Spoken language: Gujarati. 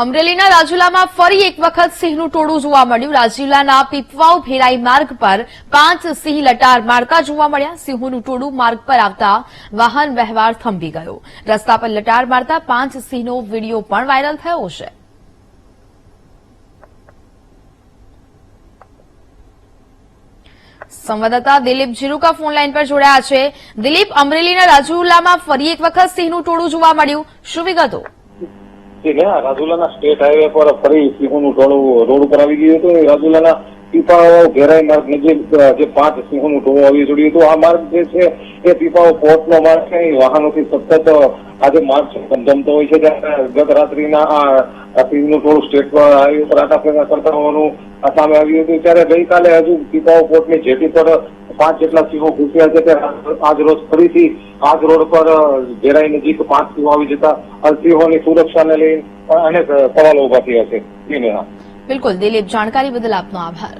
અમરેલીના રાજુલામાં ફરી એક વખત સિંહનું ટોળું જોવા મળ્યું। રાજુલાના પીપવાવ ભેરાઈ માર્ગ પર 5 સિંહ લટાર મારતા જોવા મળ્યા। સિંહોનું ટોળું માર્ગ પર આવતા વાહન વ્યવહાર થંભી ગયો। રસ્તા પર લટાર મારતા 5 સિંહનો વીડિયો પણ વાયરલ થયો છે। સંવાદદાતા દિલીપ જીરુકા ફોન લાઈન પર જોડાયા છે। દિલીપ, અમરેલીના રાજુલામાં ફરી એક વખત સિંહનું ટોળું જોવા મળ્યું, શું વિગતો? રાજુલાના સ્ટેટ હાઈવે પર ફરી સિંહોનું ટોળું રોડ ઉપર આવી ગયું હતું। રાજુલાના પીપાવાવ ઘેરાઈ માર્ગ નજીક જે 5 સિંહોનું ટોળું આવી ચડ્યું હતું। આ માર્ગ જે છે એ પીપાવાવ પોર્ટનો માર્ગ છે। વાહનોથી સતત આજે માર્ગ ધમધમતો હોય છે। ત્યારે ગત રાત્રિના આ સિંહનું ટોળું સ્ટેટ હાઈવે પર આટાફેરા કરતા હોવાનું સામે આવ્યું હતું। ત્યારે ગઈકાલે હજુ પીપાવાવ પોર્ટની જેટી પર 5 જેટલા સિંહો ઘૂસ્યા છે। આજ રોજ ફરીથી આજ રોડ પર ઘેરાઈ નજીક 5 સિંહો આવી જતા સિંહોની સુરક્ષાને લઈને અનેક સવાલો ઉભા થયા છે। બિલકુલ દિલીપ, જાણકારી બદલ આપનો આભાર।